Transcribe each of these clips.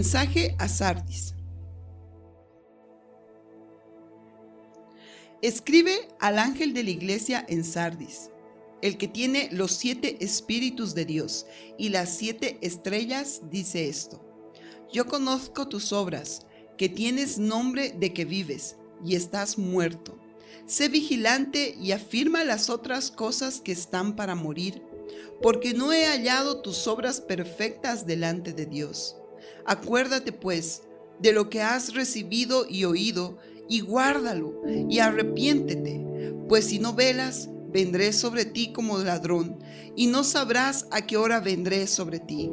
Mensaje a Sardis. Escribe al ángel de la iglesia en Sardis, el que tiene los 7 espíritus de Dios y las 7 estrellas, dice esto: Yo conozco tus obras, que tienes nombre de que vives y estás muerto. Sé vigilante y afirma las otras cosas que están para morir, porque no he hallado tus obras perfectas delante de Dios. Acuérdate, pues, de lo que has recibido y oído, y guárdalo, y arrepiéntete, pues si no velas, vendré sobre ti como ladrón, y no sabrás a qué hora vendré sobre ti.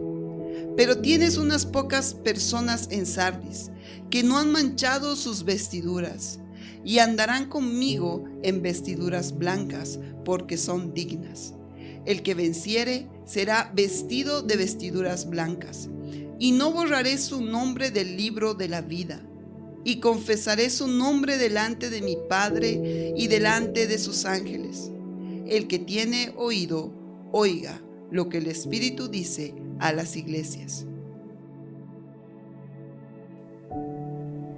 Pero tienes unas pocas personas en Sardis, que no han manchado sus vestiduras, y andarán conmigo en vestiduras blancas, porque son dignas. El que venciere será vestido de vestiduras blancas, y no borraré su nombre del libro de la vida, y confesaré su nombre delante de mi Padre y delante de sus ángeles. El que tiene oído, oiga lo que el Espíritu dice a las iglesias.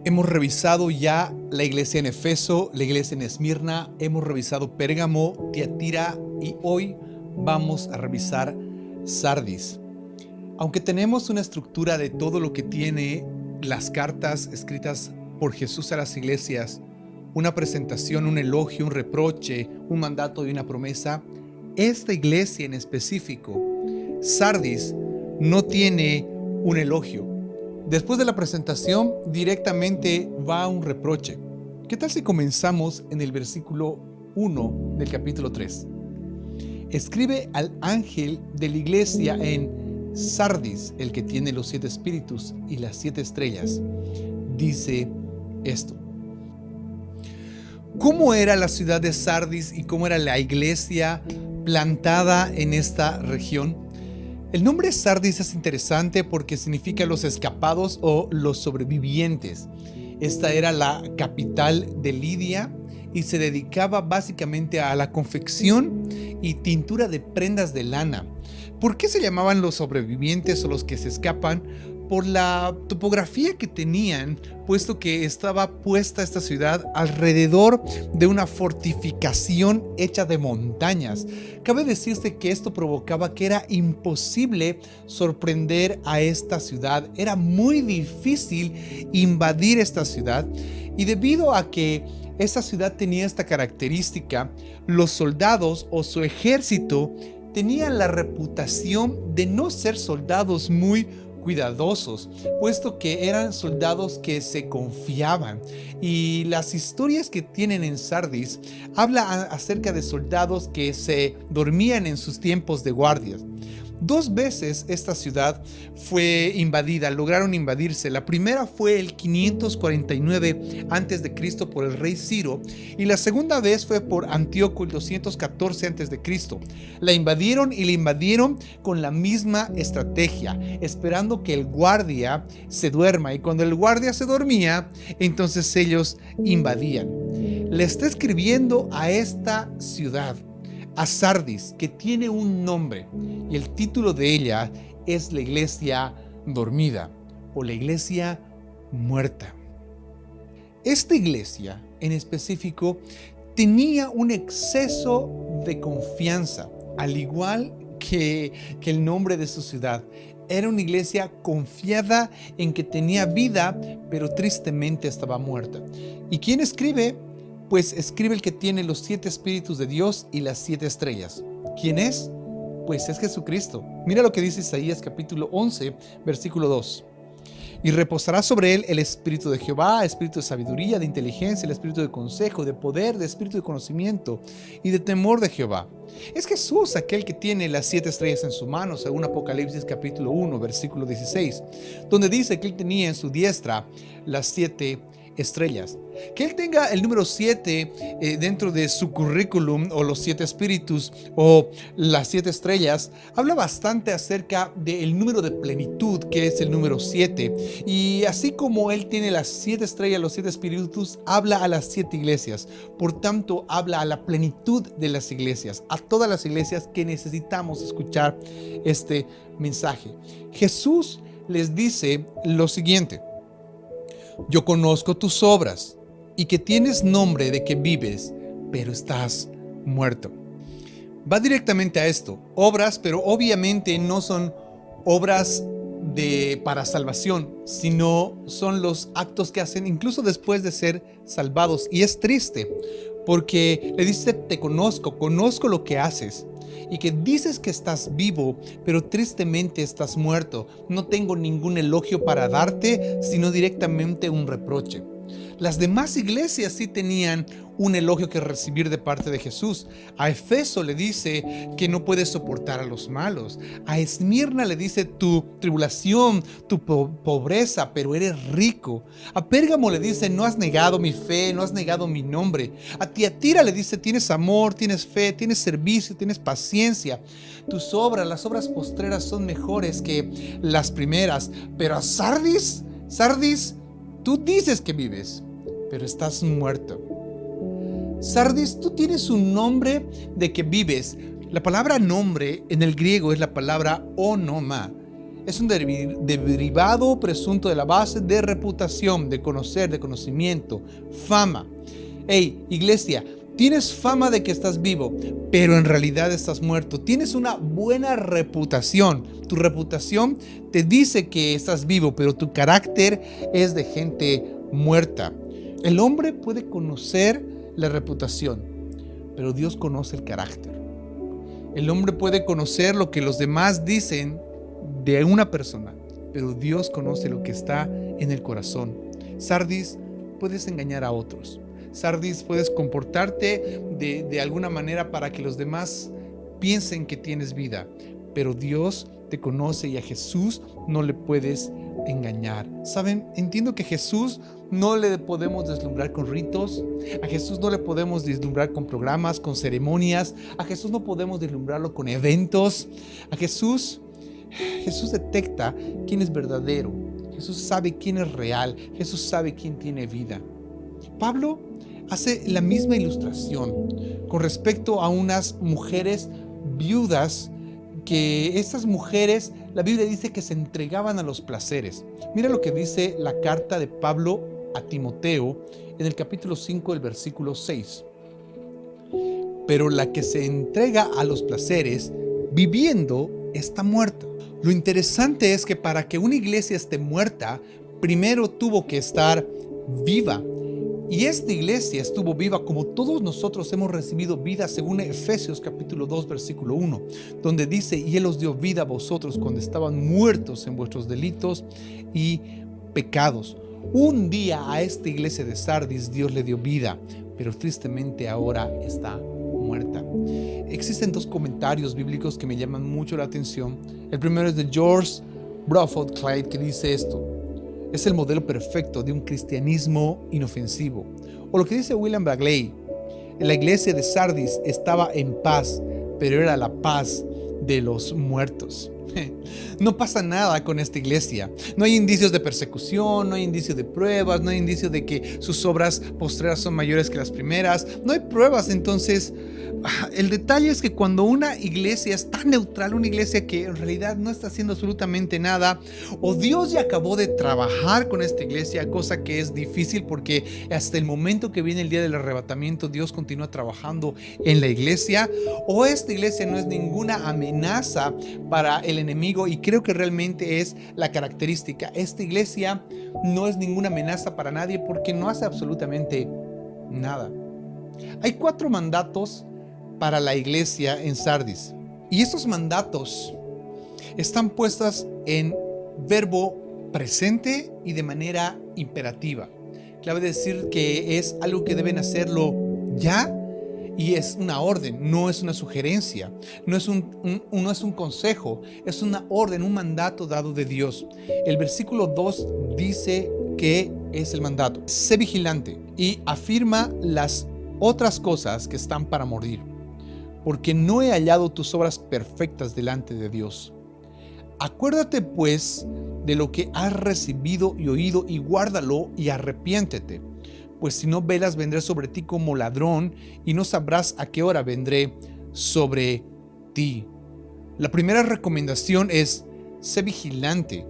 Hemos revisado ya la iglesia en Efeso, la iglesia en Esmirna, hemos revisado Pérgamo, Tiatira y hoy vamos a revisar Sardis. Aunque tenemos una estructura de todo lo que tiene las cartas escritas por Jesús a las iglesias, una presentación, un elogio, un reproche, un mandato y una promesa, esta iglesia en específico, Sardis, no tiene un elogio. Después de la presentación, directamente va a un reproche. ¿Qué tal si comenzamos en el versículo 1 del capítulo 3? Escribe al ángel de la iglesia en Sardis, el que tiene los 7 espíritus y las 7 estrellas. Dice esto. ¿Cómo era la ciudad de Sardis y cómo era la iglesia plantada en esta región? El nombre Sardis es interesante porque significa los escapados o los sobrevivientes. Esta era la capital de Lidia y se dedicaba básicamente a la confección y tintura de prendas de lana. ¿Por qué se llamaban los sobrevivientes o los que se escapan? Por la topografía que tenían, puesto que estaba puesta esta ciudad alrededor de una fortificación hecha de montañas. Cabe decirse que esto provocaba que era imposible sorprender a esta ciudad. Era muy difícil invadir esta ciudad y debido a que esta ciudad tenía esta característica, los soldados o su ejército tenían la reputación de no ser soldados muy cuidadosos, puesto que eran soldados que se confiaban. Y las historias que tienen en Sardis hablan acerca de soldados que se dormían en sus tiempos de guardias. 2 veces esta ciudad fue invadida, lograron invadirse. La primera fue el 549 a.C. por el rey Ciro y la segunda vez fue por Antíoco el 214 a.C. La invadieron y la invadieron con la misma estrategia, esperando que el guardia se duerma, y cuando el guardia se dormía, entonces ellos invadían. Le está escribiendo a esta ciudad, a Sardis, que tiene un nombre, y el título de ella es la iglesia dormida o la iglesia muerta. Esta iglesia en específico tenía un exceso de confianza, al igual que el nombre de su ciudad. Era una iglesia confiada en que tenía vida, pero tristemente estaba muerta. ¿Y quién escribe? Pues escribe el que tiene los 7 espíritus de Dios y las 7 estrellas. ¿Quién es? Pues es Jesucristo. Mira lo que dice Isaías capítulo 11, versículo 2. Y reposará sobre él el espíritu de Jehová, espíritu de sabiduría, de inteligencia, el espíritu de consejo, de poder, de espíritu de conocimiento y de temor de Jehová. Es Jesús aquel que tiene las 7 estrellas en su mano, según Apocalipsis capítulo 1, versículo 16, donde dice que él tenía en su diestra las 7 estrellas. Que él tenga el número 7 dentro de su currículum, o los 7 espíritus o las 7 estrellas, habla bastante acerca del número de plenitud, que es el número 7. Y así como él tiene las 7 estrellas, los 7 espíritus, habla a las 7 iglesias. Por tanto, habla a la plenitud de las iglesias, a todas las iglesias que necesitamos escuchar este mensaje. Jesús les dice lo siguiente: yo conozco tus obras y que tienes nombre de que vives, pero estás muerto. Va directamente a esto, obras, pero obviamente no son obras para salvación, sino son los actos que hacen incluso después de ser salvados. Y es triste porque le dice: te conozco lo que haces y que dices que estás vivo, pero tristemente estás muerto. No tengo ningún elogio para darte, sino directamente un reproche. Las demás iglesias sí tenían un elogio que recibir de parte de Jesús. A Efeso le dice que no puede soportar a los malos. A Esmirna le dice: tu tribulación, tu pobreza, pero eres rico. A Pérgamo le dice: no has negado mi fe, no has negado mi nombre. A Tiatira le dice: tienes amor, tienes fe, tienes servicio, tienes paciencia. Tus obras, las obras postreras son mejores que las primeras. Pero a Sardis, tú dices que vives, pero estás muerto. Sardis, tú tienes un nombre de que vives. La palabra nombre en el griego es la palabra onoma. Es un derivado presunto de la base de reputación, de conocer, de conocimiento, fama. Hey, iglesia, tienes fama de que estás vivo, pero en realidad estás muerto. Tienes una buena reputación. Tu reputación te dice que estás vivo, pero tu carácter es de gente muerta. El hombre puede conocer la reputación, pero Dios conoce el carácter. El hombre puede conocer lo que los demás dicen de una persona, pero Dios conoce lo que está en el corazón. Sardis, puedes engañar a otros. Sardis, puedes comportarte de alguna manera para que los demás piensen que tienes vida, pero Dios te conoce y a Jesús no le puedes engañar. ¿Saben? Entiendo que Jesús no le podemos deslumbrar con ritos, a Jesús no le podemos deslumbrar con programas, con ceremonias, a Jesús no podemos deslumbrarlo con eventos. A Jesús detecta quién es verdadero, Jesús sabe quién es real, Jesús sabe quién tiene vida. Pablo hace la misma ilustración con respecto a unas mujeres viudas, que estas mujeres, la Biblia dice que se entregaban a los placeres. Mira lo que dice la carta de Pablo a Timoteo en el capítulo 5, el versículo 6. Pero la que se entrega a los placeres viviendo está muerta. Lo interesante es que para que una iglesia esté muerta, primero tuvo que estar viva. Y esta iglesia estuvo viva como todos nosotros hemos recibido vida, según Efesios capítulo 2 versículo 1, donde dice: y Él os dio vida a vosotros cuando estaban muertos en vuestros delitos y pecados. Un día a esta iglesia de Sardis Dios le dio vida, pero tristemente ahora está muerta. Existen dos comentarios bíblicos que me llaman mucho la atención. El primero es de George Bradford Clyde, que dice esto: es el modelo perfecto de un cristianismo inofensivo. O lo que dice William Bagley: la iglesia de Sardis estaba en paz, pero era la paz de los muertos. No pasa nada con esta iglesia. No hay indicios de persecución, no hay indicios de pruebas, no hay indicios de que sus obras postreras son mayores que las primeras. No hay pruebas. Entonces, el detalle es que cuando una iglesia es tan neutral, una iglesia que en realidad no está haciendo absolutamente nada, o Dios ya acabó de trabajar con esta iglesia, cosa que es difícil porque hasta el momento que viene el día del arrebatamiento, Dios continúa trabajando en la iglesia, o esta iglesia no es ninguna amenaza para el enemigo, y creo que realmente es la característica. Esta iglesia no es ninguna amenaza para nadie porque no hace absolutamente nada. Hay 4 mandatos para la iglesia en Sardis, y estos mandatos están puestos en verbo presente y de manera imperativa. Clave decir que es algo que deben hacerlo ya, y es una orden, no es una sugerencia, no es un consejo, es una orden, un mandato dado de Dios. El versículo 2 dice que es el mandato: sé vigilante, y afirma las otras cosas que están para morir, porque no he hallado tus obras perfectas delante de Dios. Acuérdate pues de lo que has recibido y oído, y guárdalo y arrepiéntete. Pues si no velas, vendré sobre ti como ladrón, y no sabrás a qué hora vendré sobre ti. La primera recomendación es: sé vigilante.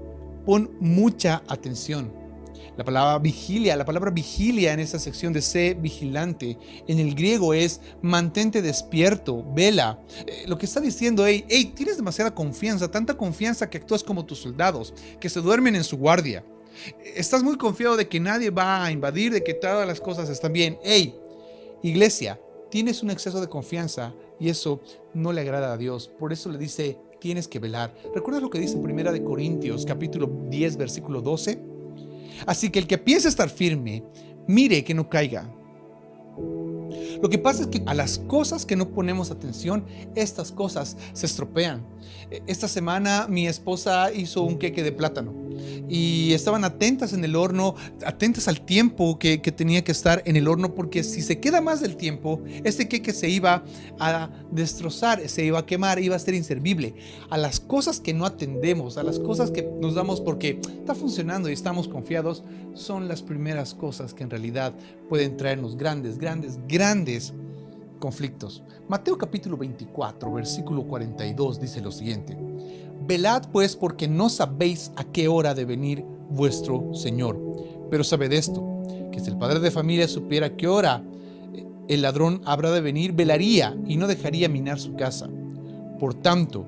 pon mucha atención. La palabra vigilia en esta sección de sé vigilante, en el griego es mantente despierto, vela. Lo que está diciendo, hey, tienes demasiada confianza, tanta confianza que actúas como tus soldados, que se duermen en su guardia. Estás muy confiado de que nadie va a invadir, de que todas las cosas están bien. Hey, iglesia, tienes un exceso de confianza y eso no le agrada a Dios. Por eso le dice, tienes que velar. ¿Recuerdas lo que dice en 1 Corintios, capítulo 10, versículo 12? Así que el que piensa estar firme, mire que no caiga. Lo que pasa es que a las cosas que no ponemos atención, estas cosas se estropean. Esta semana mi esposa hizo un queque de plátano y estaban atentas en el horno, atentas al tiempo que tenía que estar en el horno, porque si se queda más del tiempo, este queque se iba a destrozar, se iba a quemar, iba a ser inservible. A las cosas que no atendemos, a las cosas que nos damos porque está funcionando y estamos confiados, son las primeras cosas que en realidad pueden traernos grandes conflictos. Mateo capítulo 24, versículo 42 dice lo siguiente: velad pues, porque no sabéis a qué hora ha de venir vuestro Señor. Pero sabed esto, que si el padre de familia supiera a qué hora el ladrón habrá de venir, velaría y no dejaría minar su casa. Por tanto,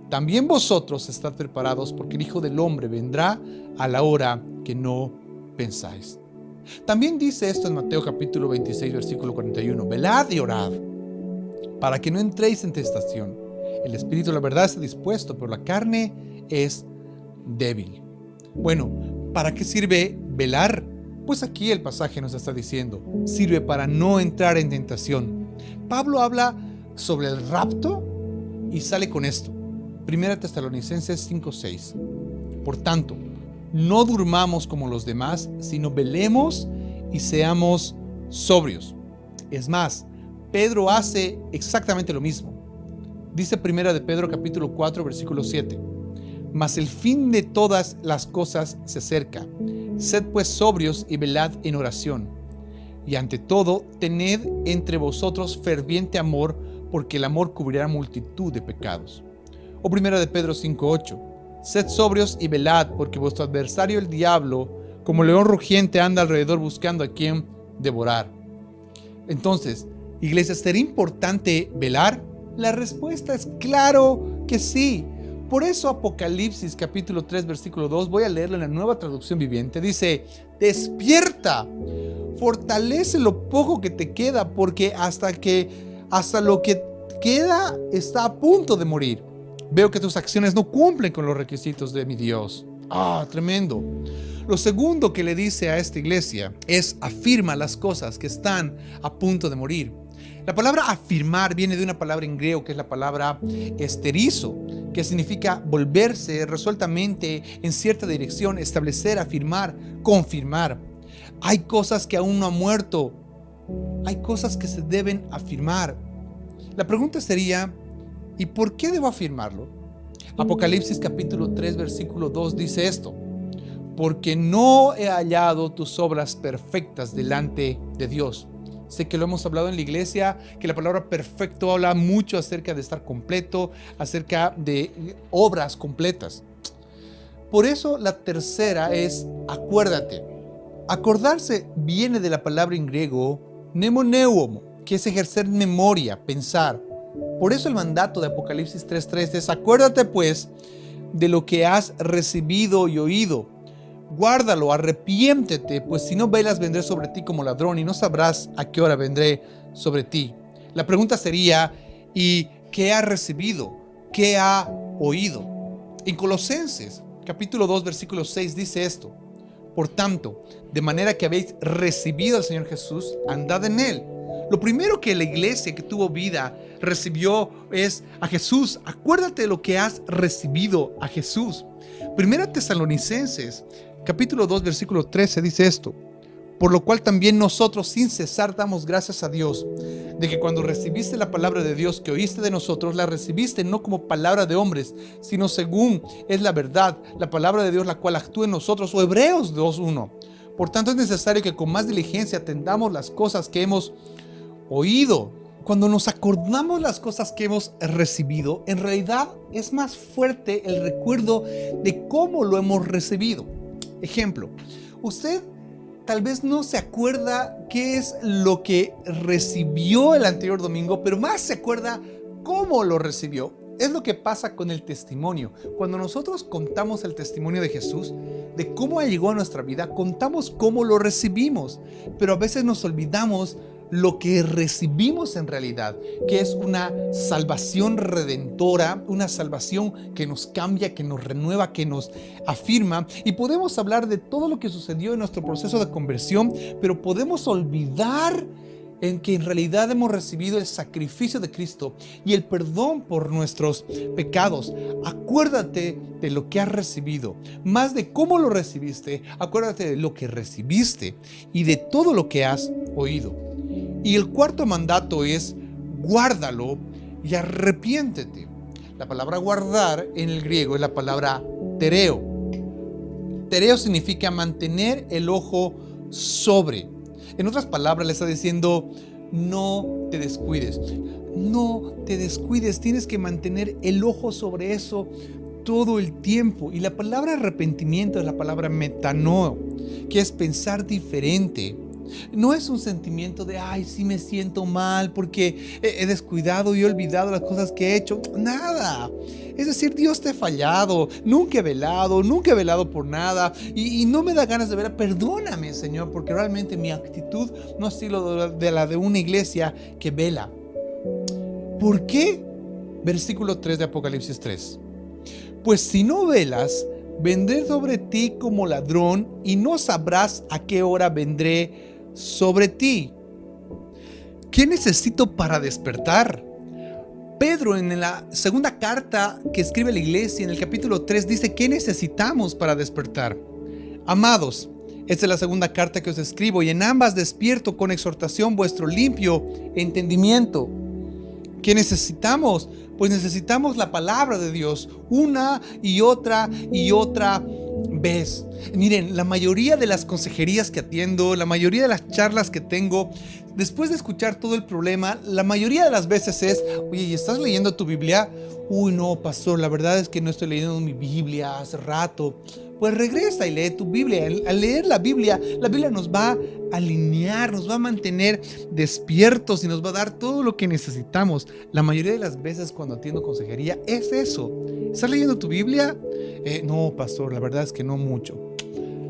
también vosotros estad preparados, porque el Hijo del Hombre vendrá a la hora que no pensáis. También dice esto en Mateo capítulo 26, versículo 41: velad y orad, para que no entréis en tentación. El espíritu, la verdad, está dispuesto, pero la carne es débil. Bueno, ¿para qué sirve velar? Pues aquí el pasaje nos está diciendo, sirve para no entrar en tentación. Pablo habla sobre el rapto y sale con esto. 1 Tesalonicenses 5:6. Por tanto, no durmamos como los demás, sino velemos y seamos sobrios. Es más, Pedro hace exactamente lo mismo. Dice 1 de Pedro capítulo 4, versículo 7. Mas el fin de todas las cosas se acerca. Sed pues sobrios y velad en oración. Y ante todo, tened entre vosotros ferviente amor, porque el amor cubrirá multitud de pecados. O 1 de Pedro 5:8. Sed sobrios y velad, porque vuestro adversario el diablo, como león rugiente, anda alrededor buscando a quien devorar. Entonces, iglesia, ¿sería importante velar? La respuesta es claro que sí. Por eso Apocalipsis capítulo 3 versículo 2, voy a leerlo en la Nueva Traducción Viviente, dice: despierta, fortalece lo poco que te queda, porque hasta lo que queda está a punto de morir. Veo que tus acciones no cumplen con los requisitos de mi Dios. Tremendo. Lo segundo que le dice a esta iglesia es: afirma las cosas que están a punto de morir. La palabra afirmar viene de una palabra en griego que es la palabra esterizo, que significa volverse resueltamente en cierta dirección, establecer, afirmar, confirmar. Hay cosas que aún no han muerto. Hay cosas que se deben afirmar. La pregunta sería: ¿y por qué debo afirmarlo? Apocalipsis capítulo 3 versículo 2 dice esto: porque no he hallado tus obras perfectas delante de Dios. Sé que lo hemos hablado en la iglesia, que la palabra perfecto habla mucho acerca de estar completo, acerca de obras completas. Por eso la tercera es acuérdate. Acordarse viene de la palabra en griego mnemoneuomo, que es ejercer memoria, pensar. Por eso el mandato de Apocalipsis 3:3 es: acuérdate pues de lo que has recibido y oído. Guárdalo, arrepiéntete, pues si no velas vendré sobre ti como ladrón y no sabrás a qué hora vendré sobre ti. La pregunta sería: ¿y qué ha recibido? ¿Qué ha oído? En Colosenses capítulo 2 versículo 6 dice esto: por tanto, de manera que habéis recibido al Señor Jesús, andad en él. Lo primero que la iglesia que tuvo vida recibió es a Jesús. Acuérdate de lo que has recibido a Jesús. 1 Tesalonicenses capítulo 2 versículo 13 dice esto: por lo cual también nosotros sin cesar damos gracias a Dios, de que cuando recibiste la palabra de Dios que oíste de nosotros, la recibiste no como palabra de hombres, sino según es la verdad, la palabra de Dios, la cual actúa en nosotros. O Hebreos 2:1. Por tanto es necesario que con más diligencia atendamos las cosas que hemos oído. cuando nos acordamos las cosas que hemos recibido, en realidad es más fuerte el recuerdo de cómo lo hemos recibido. Ejemplo, usted tal vez no se acuerda qué es lo que recibió el anterior domingo, pero más se acuerda cómo lo recibió. Es lo que pasa con el testimonio. Cuando nosotros contamos el testimonio de Jesús, de cómo llegó a nuestra vida, contamos cómo lo recibimos, pero a veces nos olvidamos lo que recibimos en realidad, que es una salvación redentora, una salvación que nos cambia, que nos renueva, que nos afirma. Y podemos hablar de todo lo que sucedió en nuestro proceso de conversión, pero podemos olvidar en que en realidad hemos recibido el sacrificio de Cristo y el perdón por nuestros pecados. Acuérdate de lo que has recibido, más de cómo lo recibiste. Acuérdate de lo que recibiste y de todo lo que has oído. Y el cuarto mandato es: guárdalo y arrepiéntete. La palabra guardar en el griego es la palabra tereo. Tereo significa mantener el ojo sobre. En otras palabras, le está diciendo: no te descuides. No te descuides. Tienes que mantener el ojo sobre eso todo el tiempo. Y la palabra arrepentimiento es la palabra metanoo, que es pensar diferente. No es un sentimiento de: ay, sí me siento mal porque he descuidado y he olvidado las cosas que he hecho. Nada. Es decir, Dios te ha fallado, nunca he velado por nada y no me da ganas de ver. Perdóname, Señor, porque realmente mi actitud no ha sido de la de una iglesia que vela. ¿Por qué? Versículo 3 de Apocalipsis 3. Pues si no velas, vendré sobre ti como ladrón y no sabrás a qué hora vendré sobre ti. ¿Qué necesito para despertar? Pedro, en la segunda carta que escribe a la iglesia, en el capítulo 3, dice: ¿qué necesitamos para despertar? Amados, esta es la segunda carta que os escribo, y en ambas despierto con exhortación vuestro limpio entendimiento. ¿Qué necesitamos? Pues necesitamos la palabra de Dios una y otra vez. Miren, la mayoría de las consejerías que atiendo, la mayoría de las charlas que tengo, después de escuchar todo el problema, la mayoría de las veces es: oye, ¿y estás leyendo tu Biblia? Uy, no, pastor, la verdad es que no estoy leyendo mi Biblia hace rato. Pues regresa y lee tu Biblia. Al leer la Biblia nos va a alinear, nos va a mantener despiertos y nos va a dar todo lo que necesitamos. La mayoría de las veces cuando atiendo consejería es eso. ¿Estás leyendo tu Biblia? No, pastor, la verdad es que no mucho.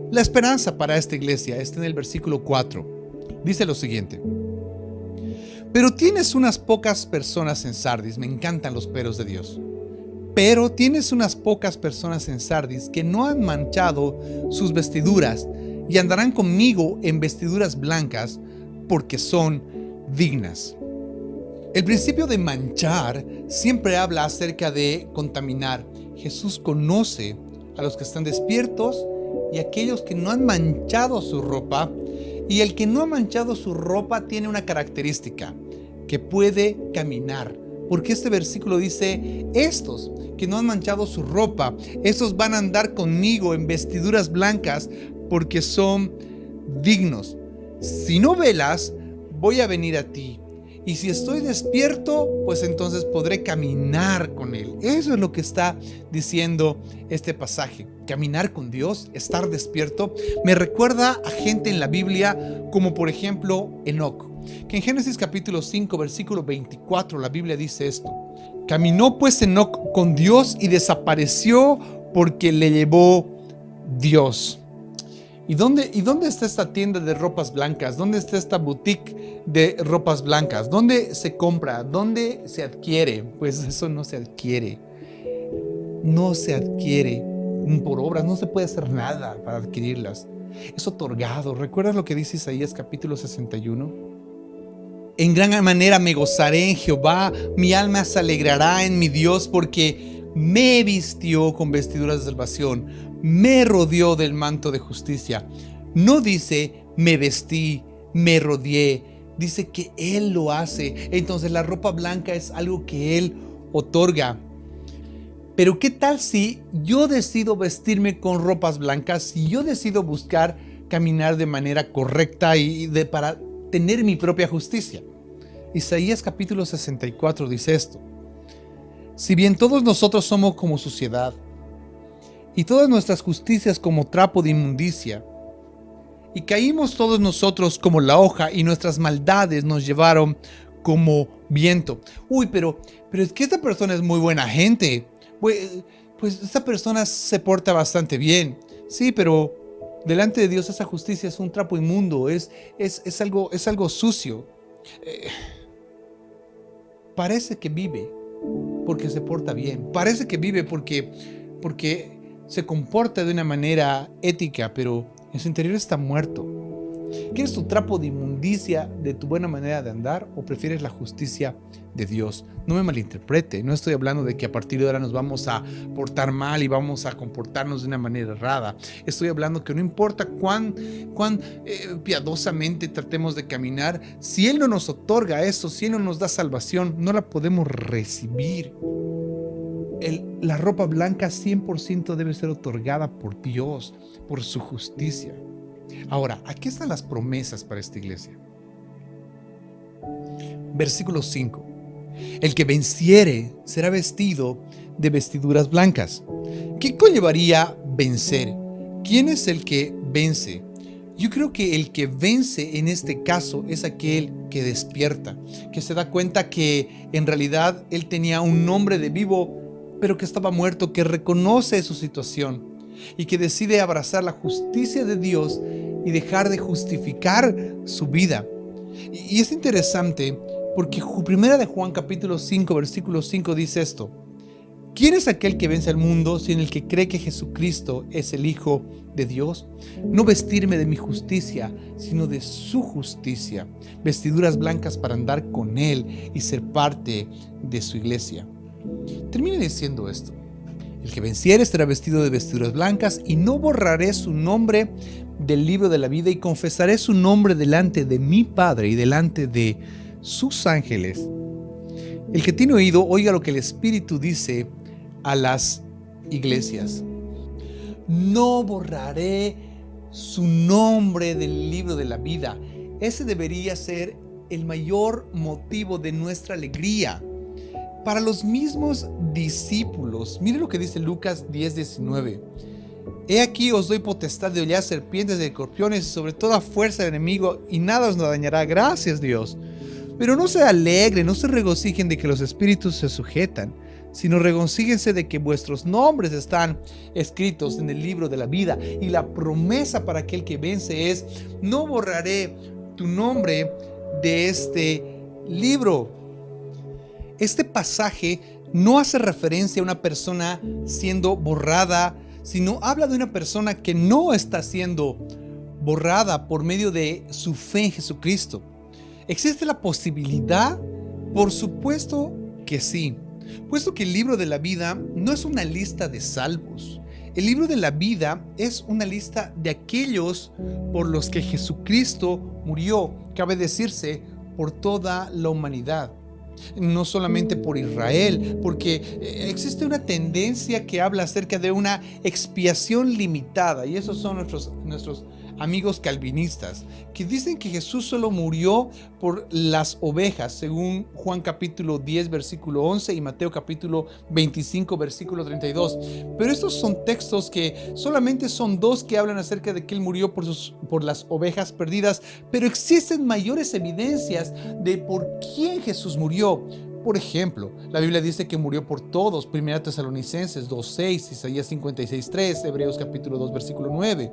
La esperanza para esta iglesia está en el versículo 4. Dice lo siguiente: pero tienes unas pocas personas en Sardis. Me encantan los peros de Dios. Pero tienes unas pocas personas en Sardis que no han manchado sus vestiduras y andarán conmigo en vestiduras blancas porque son dignas. El principio de manchar siempre habla acerca de contaminar. Jesús conoce a los que están despiertos y a aquellos que no han manchado su ropa. Y el que no ha manchado su ropa tiene una característica: que puede caminar. Porque este versículo dice: estos que no han manchado su ropa, estos van a andar conmigo en vestiduras blancas porque son dignos. Si no velas, voy a venir a ti. Y si estoy despierto, pues entonces podré caminar con Él. Eso es lo que está diciendo este pasaje. Caminar con Dios, estar despierto, me recuerda a gente en la Biblia como por ejemplo Enoc, que en Génesis capítulo 5 versículo 24 la Biblia dice esto: caminó pues Enoc con Dios y desapareció porque le llevó Dios. ¿Y dónde está esta tienda de ropas blancas? ¿Dónde está esta boutique de ropas blancas? ¿Dónde se compra? ¿Dónde se adquiere? Pues eso no se adquiere. No se adquiere por obras, no se puede hacer nada para adquirirlas. Es otorgado. ¿Recuerdas lo que dice Isaías capítulo 61? En gran manera me gozaré en Jehová, mi alma se alegrará en mi Dios, porque me vistió con vestiduras de salvación, me rodeó del manto de justicia. No dice me vestí, me rodeé, dice que Él lo hace. Entonces la ropa blanca es algo que Él otorga. Pero ¿qué tal si yo decido vestirme con ropas blancas? Si yo decido buscar caminar de manera correcta para tener mi propia justicia. Isaías capítulo 64 dice esto: si bien todos nosotros somos como suciedad, y todas nuestras justicias como trapo de inmundicia, y caímos todos nosotros como la hoja, y nuestras maldades nos llevaron como viento. Uy, pero es que esta persona es muy buena gente. Pues esta persona se porta bastante bien. Sí, pero delante de Dios esa justicia es un trapo inmundo, es algo sucio. Parece que vive porque se porta bien. Parece que vive porque se comporta de una manera ética, pero en su interior está muerto. ¿Quieres tu trapo de inmundicia de tu buena manera de andar o prefieres la justicia de Dios? No me malinterprete, no estoy hablando de que a partir de ahora nos vamos a portar mal y vamos a comportarnos de una manera errada. Estoy hablando que no importa cuán piadosamente tratemos de caminar, si Él no nos otorga eso, si Él no nos da salvación, no la podemos recibir. La ropa blanca 100% debe ser otorgada por Dios, por su justicia. Ahora, aquí están las promesas para esta iglesia. Versículo 5. El que venciere será vestido de vestiduras blancas. ¿Qué conllevaría vencer? ¿Quién es el que vence? Yo creo que el que vence en este caso es aquel que despierta, que se da cuenta que en realidad él tenía un nombre de vivo, pero que estaba muerto, que reconoce su situación y que decide abrazar la justicia de Dios y dejar de justificar su vida. Y es interesante porque primera de Juan capítulo 5 versículo 5 dice esto: ¿quién es aquel que vence al mundo sino el que cree que Jesucristo es el Hijo de Dios? No vestirme de mi justicia, sino de su justicia, vestiduras blancas para andar con Él y ser parte de su iglesia. Termina diciendo esto: el que venciere será vestido de vestiduras blancas, y no borraré su nombre del libro de la vida, y confesaré su nombre delante de mi Padre y delante de sus ángeles. El que tiene oído, oiga lo que el Espíritu dice a las iglesias. No borraré su nombre del libro de la vida. Ese debería ser el mayor motivo de nuestra alegría. Para los mismos discípulos, mire lo que dice Lucas 10:19. He aquí os doy potestad de hollar serpientes y escorpiones y sobre toda fuerza del enemigo, y nada os dañará. Gracias, Dios. Pero no se alegren, no se regocijen de que los espíritus se sujetan, sino regocíjense de que vuestros nombres están escritos en el libro de la vida. Y la promesa para aquel que vence es: no borraré tu nombre de este libro. Este pasaje no hace referencia a una persona siendo borrada, sino habla de una persona que no está siendo borrada por medio de su fe en Jesucristo. ¿Existe la posibilidad? Por supuesto que sí, puesto que el libro de la vida no es una lista de salvos. El libro de la vida es una lista de aquellos por los que Jesucristo murió, cabe decirse, por toda la humanidad. No solamente por Israel, porque existe una tendencia que habla acerca de una expiación limitada, y esos son nuestros amigos calvinistas, que dicen que Jesús solo murió por las ovejas, según Juan capítulo 10 versículo 11 y Mateo capítulo 25 versículo 32. Pero estos son textos que solamente son dos que hablan acerca de que Él murió por las ovejas perdidas, pero existen mayores evidencias de por quién Jesús murió. Por ejemplo, la Biblia dice que murió por todos, 1 Tesalonicenses 2:6, Isaías 56:3, Hebreos capítulo 2 versículo 9,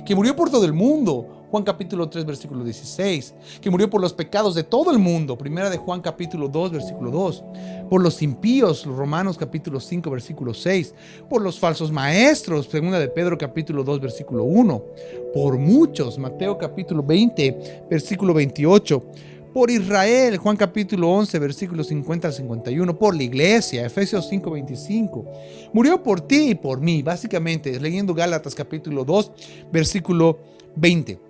que murió por todo el mundo, Juan capítulo 3 versículo 16, que murió por los pecados de todo el mundo, 1 de Juan capítulo 2 versículo 2, por los impíos, Romanos capítulo 5 versículo 6, por los falsos maestros, 2 de Pedro capítulo 2 versículo 1, por muchos, Mateo capítulo 20 versículo 28, por Israel, Juan capítulo 11, versículos 50 al 51, por la iglesia, Efesios 5, 25. Murió por ti y por mí, básicamente, leyendo Gálatas capítulo 2, versículo 20.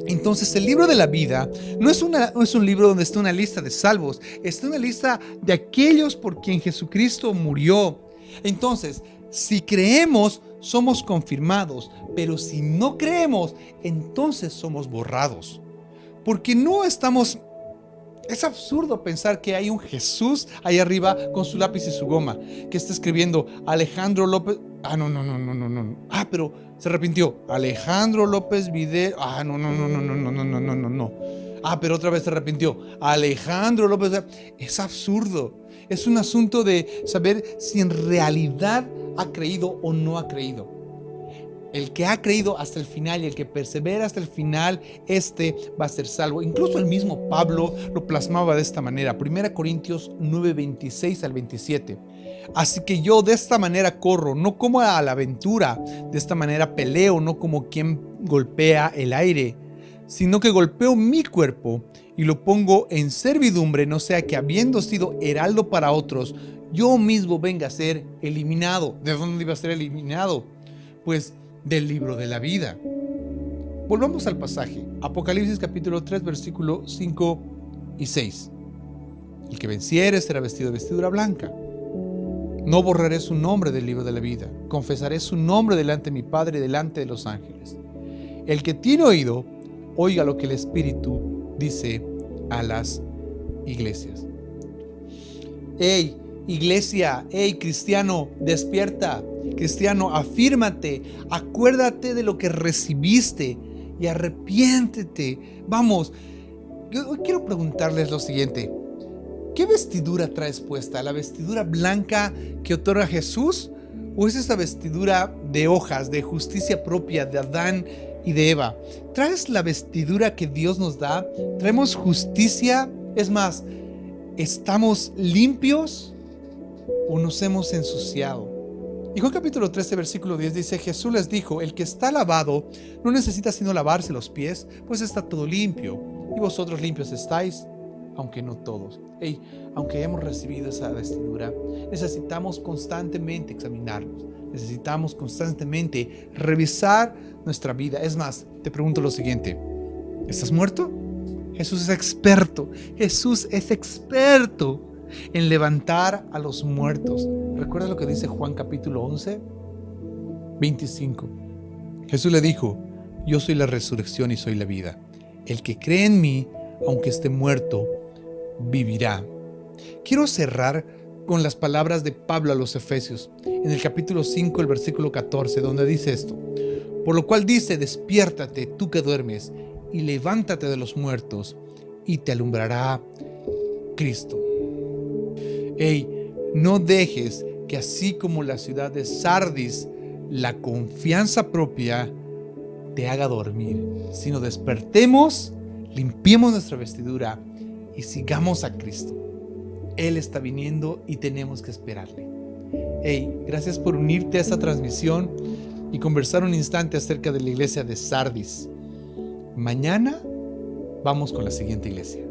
Entonces, el libro de la vida no es un libro donde está una lista de salvos, está una lista de aquellos por quien Jesucristo murió. Entonces, si creemos, somos confirmados, pero si no creemos, entonces somos borrados. Porque no estamos Es absurdo pensar que hay un Jesús ahí arriba con su lápiz y su goma, que está escribiendo Alejandro López. No. Pero se arrepintió. Alejandro López Vidal. No. Pero otra vez se arrepintió. Alejandro López. Es absurdo. Es un asunto de saber si en realidad ha creído o no ha creído. El que ha creído hasta el final y el que persevera hasta el final, va a ser salvo. Incluso el mismo Pablo lo plasmaba de esta manera. 1 Corintios 9, 26 al 27. Así que yo de esta manera corro, no como a la aventura. De esta manera peleo, no como quien golpea el aire, sino que golpeo mi cuerpo y lo pongo en servidumbre, no sea que habiendo sido heraldo para otros, yo mismo venga a ser eliminado. ¿De dónde iba a ser eliminado? Pues del libro de la vida. Volvamos al pasaje. Apocalipsis capítulo 3, versículo 5 y 6. El que venciere será vestido de vestidura blanca. No borraré su nombre del libro de la vida. Confesaré su nombre delante de mi Padre y delante de los ángeles. El que tiene oído, oiga lo que el Espíritu dice a las iglesias. ¡Ey, iglesia! ¡Ey, cristiano! ¡Despierta! Cristiano, afírmate, acuérdate de lo que recibiste y arrepiéntete. Vamos, yo hoy quiero preguntarles lo siguiente. ¿Qué vestidura traes puesta? ¿La vestidura blanca que otorga Jesús? ¿O es esa vestidura de hojas, de justicia propia de Adán y de Eva? ¿Traes la vestidura que Dios nos da? ¿Traemos justicia? Es más, ¿estamos limpios o nos hemos ensuciado? Y Juan capítulo 13, versículo 10 dice, Jesús les dijo, el que está lavado no necesita sino lavarse los pies, pues está todo limpio. Y vosotros limpios estáis, aunque no todos. Aunque hemos recibido esa vestidura, necesitamos constantemente examinarnos. Necesitamos constantemente revisar nuestra vida. Es más, te pregunto lo siguiente, ¿estás muerto? Jesús es experto. Jesús es experto en levantar a los muertos. ¿Recuerdas lo que dice Juan capítulo 11, 25? Jesús le dijo, yo soy la resurrección y soy la vida. El que cree en mí, aunque esté muerto, vivirá. Quiero cerrar con las palabras de Pablo a los Efesios, en el capítulo 5, el versículo 14, donde dice esto. Por lo cual dice, despiértate tú que duermes, y levántate de los muertos, y te alumbrará Cristo. No dejes que así como la ciudad de Sardis, la confianza propia te haga dormir, sino despertemos, limpiemos nuestra vestidura y sigamos a Cristo. Él está viniendo y tenemos que esperarle. Gracias por unirte a esta transmisión y conversar un instante acerca de la iglesia de Sardis. Mañana vamos con la siguiente iglesia.